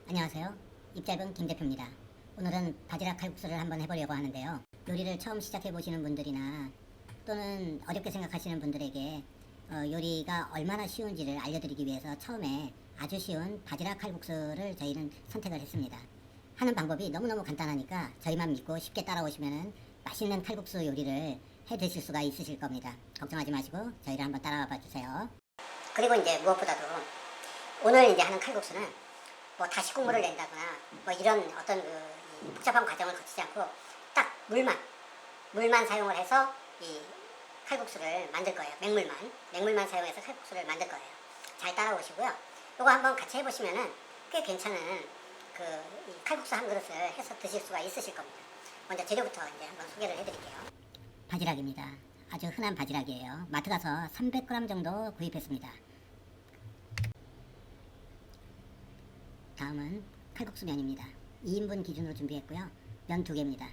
안녕하세요. 입짧은 김 대표입니다. 오늘은 바지락 칼국수를 한번 해보려고 하는데요. 요리를 처음 시작해 보시는 분들이나 또는 어렵게 생각하시는 분들에게 요리가 얼마나 쉬운지를 알려드리기 위해서 처음에 아주 쉬운 바지락 칼국수를 저희는 선택을 했습니다. 하는 방법이 너무너무 간단하니까 저희만 믿고 쉽게 따라오시면 맛있는 칼국수 요리를 해 드실 수가 있으실 겁니다. 걱정하지 마시고 저희를 한번 따라와 봐 주세요. 그리고 이제 무엇보다도 오늘 이제 하는 칼국수는 뭐 다시 국물을 낸다거나 뭐 이런 어떤 복잡한 과정을 거치지 않고 딱 물만 사용을 해서 이 칼국수를 만들 거예요. 맹물만 사용해서 칼국수를 만들 거예요. 잘 따라오시고요. 이거 한번 같이 해보시면은 꽤 괜찮은 이 칼국수 한 그릇을 해서 드실 수가 있으실 겁니다. 먼저 재료부터 이제 한번 소개를 해드릴게요. 바지락입니다. 아주 흔한 바지락이에요. 마트 가서 300g 정도 구입했습니다. 다음은 칼국수 면입니다. 2인분 기준으로 준비했고요. 면 2개입니다.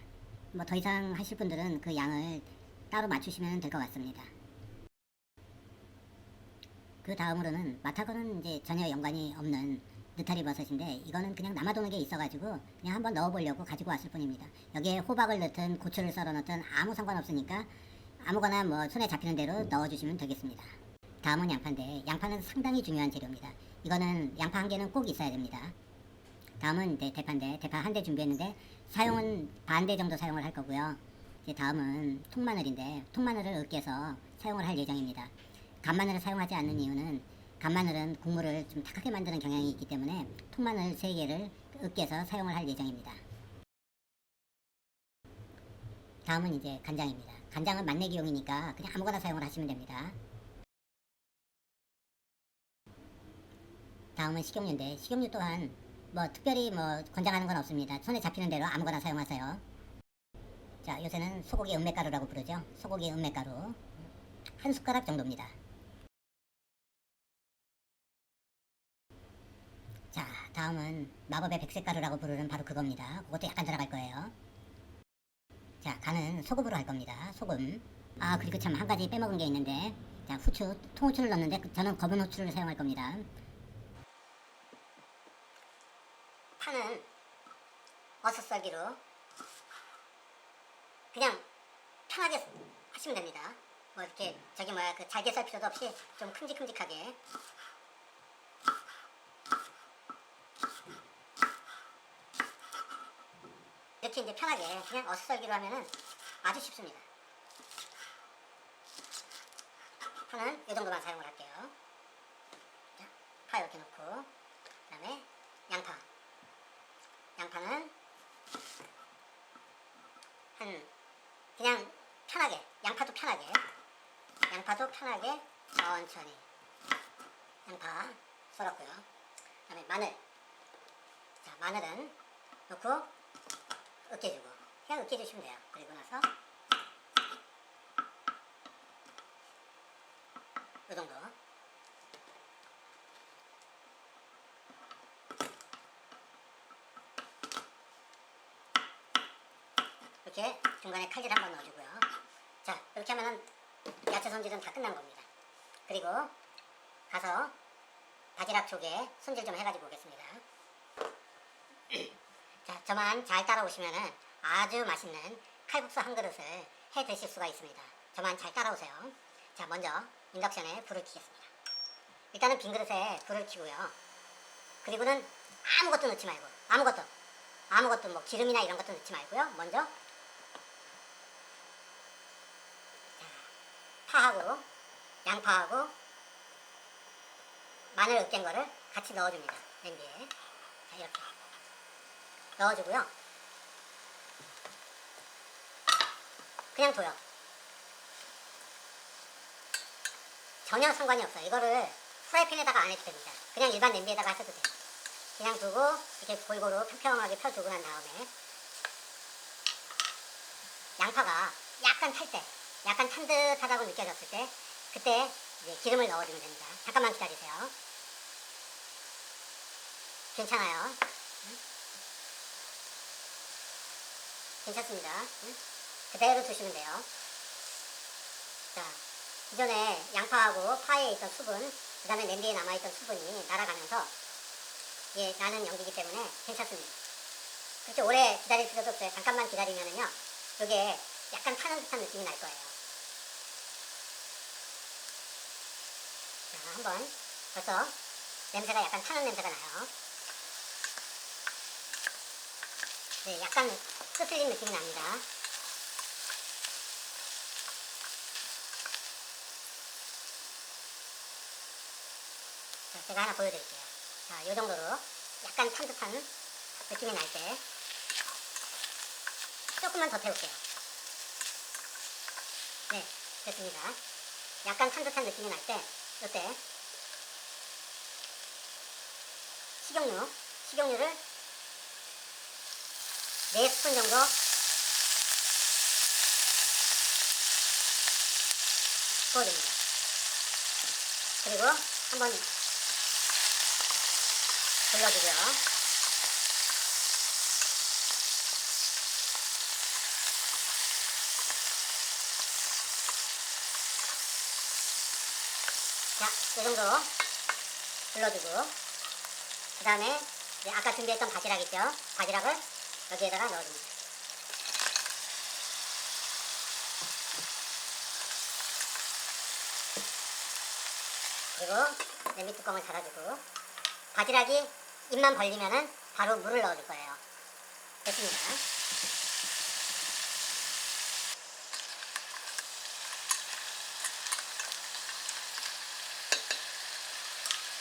뭐 더 이상 하실 분들은 그 양을 따로 맞추시면 될 것 같습니다. 그 다음으로는 맛하고는 이제 전혀 연관이 없는 느타리 버섯인데 이거는 그냥 남아도는 게 있어가지고 그냥 한번 넣어보려고 가지고 왔을 뿐입니다. 여기에 호박을 넣든 고추를 썰어 넣든 아무 상관없으니까 아무거나 뭐 손에 잡히는 대로 넣어주시면 되겠습니다. 다음은 양파인데 양파는 상당히 중요한 재료입니다. 이거는 양파 한 개는 꼭 있어야 됩니다. 다음은 이제 대파인데 대파 한 대 준비했는데 사용은 반 대 정도 사용을 할 거고요. 이제 다음은 통마늘인데 통마늘을 으깨서 사용을 할 예정입니다. 간마늘을 사용하지 않는 이유는 간마늘은 국물을 좀 탁하게 만드는 경향이 있기 때문에 통마늘 3개를 으깨서 사용을 할 예정입니다. 다음은 이제 간장입니다. 간장은 맛내기용이니까 그냥 아무거나 사용을 하시면 됩니다. 다음은 식용유인데 식용유 또한 뭐 특별히 뭐 권장하는 건 없습니다. 손에 잡히는 대로 아무거나 사용하세요. 자, 요새는 소고기 은메가루라고 부르죠. 소고기 은메가루 한 숟가락 정도입니다. 자, 다음은 마법의 백색가루라고 부르는 바로 그겁니다. 그것도 약간 들어갈 거예요. 자, 간은 소금으로 할 겁니다. 소금. 아, 그리고 참 한 가지 빼먹은 게 있는데, 자, 후추, 통후추를 넣는데 저는 검은 후추를 사용할 겁니다. 파는 어슷썰기로 그냥 편하게 하시면 됩니다. 뭐 이렇게 그 잘게 썰 필요도 없이 좀 큼직큼직하게. 이렇게 이제 편하게 그냥 어슷썰기로 하면은 아주 쉽습니다. 파는 이 정도만 사용을 할게요. 자, 파 이렇게 넣고 그 다음에 양파는 그냥 편하게 양파도 편하게 천천히 양파 썰었고요. 그 다음에 마늘. 자, 마늘은 넣고 으깨주고 그냥 으깨주시면 돼요. 그리고 나서 이 정도. 이렇게 중간에 칼질 한번 넣어주고요. 자, 이렇게 하면은 야채 손질은 다 끝난 겁니다. 그리고 가서 바지락 쪽에 손질 좀 해가지고 오겠습니다. 자, 저만 잘 따라오시면은 아주 맛있는 칼국수 한 그릇을 해 드실 수가 있습니다. 저만 잘 따라오세요. 자, 먼저 인덕션에 불을 켜겠습니다. 일단은 빈 그릇에 불을 켜고요. 그리고는 아무것도 넣지 말고 아무것도 뭐 기름이나 이런 것도 넣지 말고요. 먼저 파하고 양파하고 마늘 으깬 거를 같이 넣어줍니다. 냄비에. 자, 이렇게 넣어주고요. 그냥 둬요. 전혀 상관이 없어요. 이거를 프라이팬에다가 안 해도 됩니다. 그냥 일반 냄비에다가 하셔도 돼요. 그냥 두고 이렇게 골고루 평평하게 펴주고 난 다음에 양파가 약간 탈 때, 약간 탄 듯하다고 느껴졌을 때 그때 이제 기름을 넣어주면 됩니다. 잠깐만 기다리세요. 괜찮아요. 응? 괜찮습니다. 응? 그대로 두시면 돼요. 자, 기존에 양파하고 파에 있던 수분, 그 다음에 냄비에 남아있던 수분이 날아가면서 예, 나는 연기이기 때문에 괜찮습니다. 그렇게 오래 기다릴 필요도 없어요. 잠깐만 기다리면은요, 이게 약간 타는 듯한 느낌이 날 거예요. 자, 한번 벌써 냄새가 약간 타는 냄새가 나요. 네, 약간 끄슬린 느낌이 납니다. 자, 제가 하나 보여드릴게요. 자, 이 정도로 약간 탄 듯한 느낌이 날 때 조금만 더 태울게요. 네, 됐습니다. 약간 탄 듯한 느낌이 날 때 이때 식용유를 4스푼 정도 부어줍니다. 그리고 한번 불러주고요. 자, 이 정도 불러주고, 그 다음에 아까 준비했던 바지락 있죠? 바지락을 여기에다가 넣어줍니다. 그리고 냄비 뚜껑을 닫아주고, 바지락이 입만 벌리면은 바로 물을 넣어줄 거예요. 됐습니다.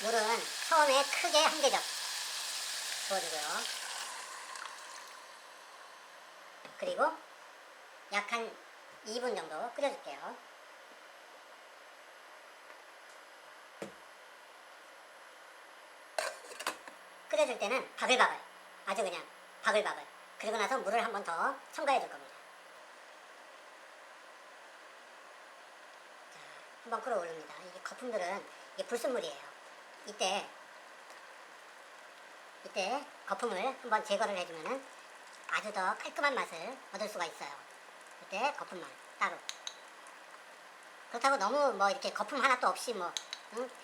물은 처음에 크게 한 개적 부어주고요. 그리고 약 한 2분 정도 끓여줄게요. 끓여줄 때는 바글바글, 아주 그냥 바글바글. 그리고 나서 물을 한 번 더 첨가해 줄 겁니다. 자, 한번 끓어오릅니다. 이게 거품들은 이게 불순물이에요. 이때 거품을 한번 제거를 해주면은 아주 더 깔끔한 맛을 얻을 수가 있어요. 이때 거품만 따로. 그렇다고 너무 뭐 이렇게 거품 하나도 없이 뭐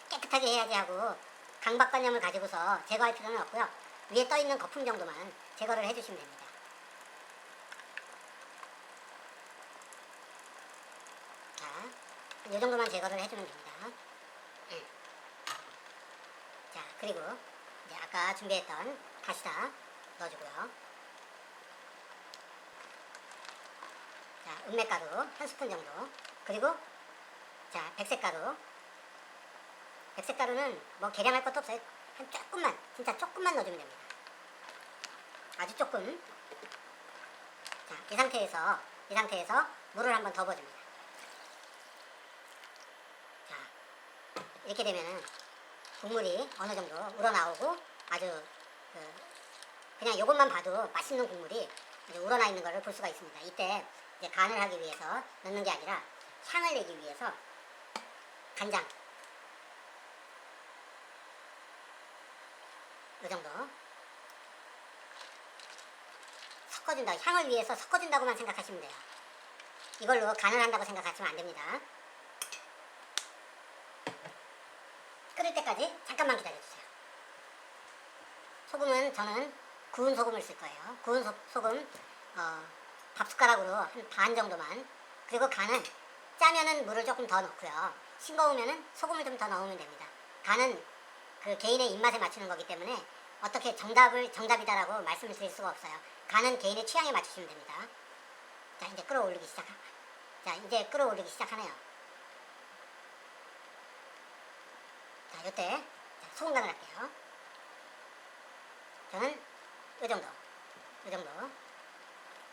깨끗하게 해야지 하고 강박관념을 가지고서 제거할 필요는 없고요. 위에 떠 있는 거품 정도만 제거를 해주시면 됩니다. 자, 이 정도만 제거를 해주면 됩니다. 자, 그리고 이제 아까 준비했던 다시다 넣어주고요. 자, 은맥가루 1스푼 정도. 그리고 자, 백색가루는 뭐 계량할 것도 없어요. 한 조금만, 진짜 조금만 넣어주면 됩니다. 아주 조금. 자, 이 상태에서 물을 한번 더 부어줍니다. 자, 이렇게 되면은 국물이 어느 정도 우러나오고 아주 그냥 요것만 봐도 맛있는 국물이 아주 우러나 있는 것을 볼 수가 있습니다. 이때 이제 간을 하기 위해서 넣는 게 아니라 향을 내기 위해서 간장 이 정도 섞어준다. 향을 위해서 섞어준다고만 생각하시면 돼요. 이걸로 간을 한다고 생각하시면 안 됩니다. 끓을 때까지 잠깐만 기다려주세요. 소금은 저는 구운 소금을 쓸 거예요. 구운 소금 밥숟가락으로 한 반 정도만. 그리고 간은 짜면은 물을 조금 더 넣고요. 싱거우면은 소금을 좀 더 넣으면 됩니다. 간은 그 개인의 입맛에 맞추는 거기 때문에 어떻게 정답이다라고 말씀을 드릴 수가 없어요. 간은 개인의 취향에 맞추시면 됩니다. 자, 이제 끓어올리기 시작하네요. 자, 요때 소금 간을 할게요. 저는 요 정도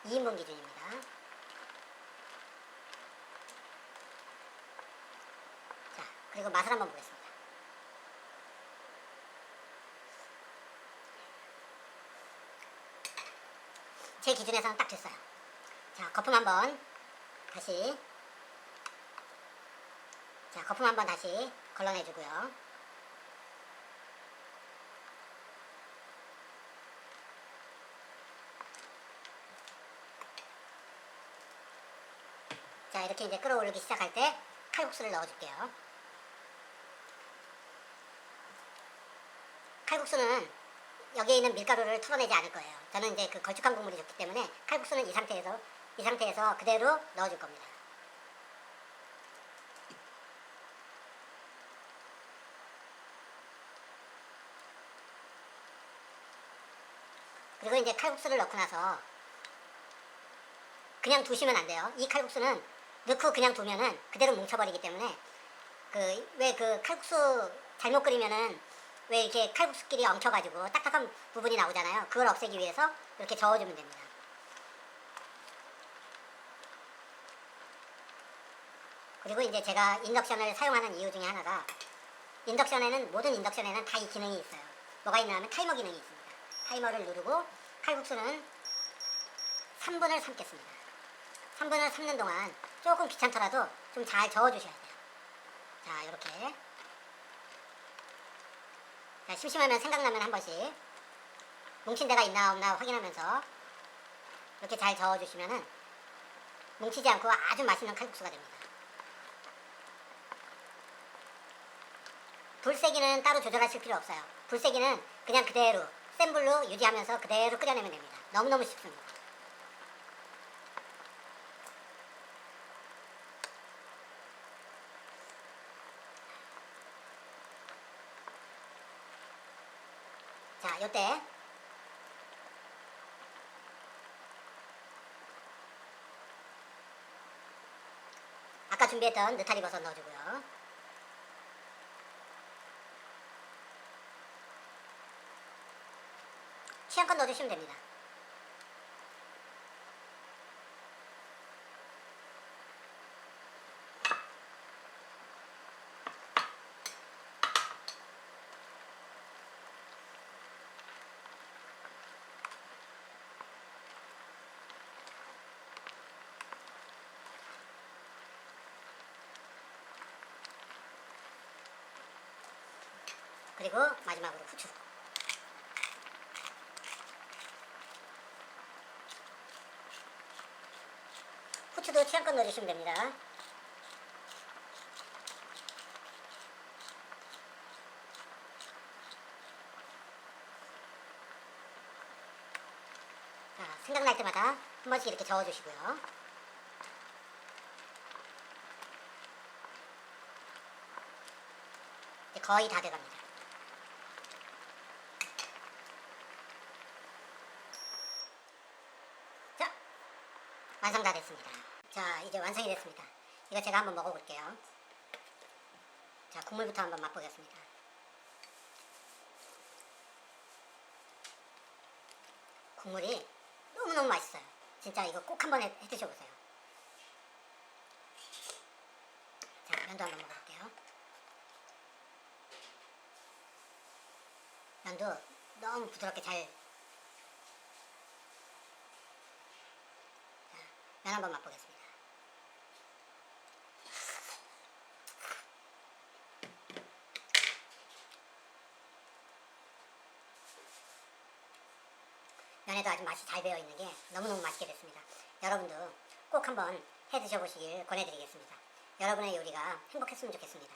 2인분 기준입니다. 자, 그리고 맛을 한번 보겠습니다. 제 기준에서는 딱 됐어요. 자, 거품 한번 다시 걸러내주고요. 자, 이렇게 이제 끓어오르기 시작할 때 칼국수를 넣어줄게요. 칼국수는 여기에 있는 밀가루를 털어내지 않을 거예요. 저는 이제 그 걸쭉한 국물이 좋기 때문에 칼국수는 이 상태에서 그대로 넣어줄 겁니다. 그리고 이제 칼국수를 넣고 나서 그냥 두시면 안 돼요. 이 칼국수는 넣고 그냥 두면은 그대로 뭉쳐버리기 때문에 왜 그 칼국수 잘못 끓이면은 왜 이렇게 칼국수끼리 엉켜가지고 딱딱한 부분이 나오잖아요. 그걸 없애기 위해서 이렇게 저어주면 됩니다. 그리고 이제 제가 인덕션을 사용하는 이유 중에 하나가 모든 인덕션에는 다 이 기능이 있어요. 뭐가 있냐면 타이머 기능이 있습니다. 타이머를 누르고 칼국수는 3분을 삶겠습니다. 3분을 삶는 동안 조금 귀찮더라도 좀 잘 저어주셔야 돼요. 자, 이렇게. 자, 심심하면 생각나면 한 번씩 뭉친 데가 있나 없나 확인하면서 이렇게 잘 저어주시면은 뭉치지 않고 아주 맛있는 칼국수가 됩니다. 불세기는 따로 조절하실 필요 없어요. 불세기는 그냥 그대로 센 불로 유지하면서 그대로 끓여내면 됩니다. 너무너무 쉽습니다. 자, 요때 아까 준비했던 느타리 버섯 넣어주고요. 취향껏 넣어주시면 됩니다. 그리고 마지막으로 후추. 후추도 취향껏 넣어주시면 됩니다. 자, 생각날 때마다 한 번씩 이렇게 저어주시고요. 이제 거의 다 돼갑니다. 자, 완성 다 됐습니다. 자, 이제 완성이 됐습니다. 이거 제가 한번 먹어볼게요. 자, 국물부터 한번 맛보겠습니다. 국물이 너무너무 맛있어요. 진짜 이거 꼭 한번 해 드셔보세요. 자, 면도 한번 먹어볼게요. 면도 너무 부드럽게 잘. 자, 면 한번 맛보겠습니다. 면에도 아주 맛이 잘 배어 있는 게 너무너무 맛있게 됐습니다. 여러분도 꼭 한번 해 드셔보시길 권해드리겠습니다. 여러분의 요리가 행복했으면 좋겠습니다.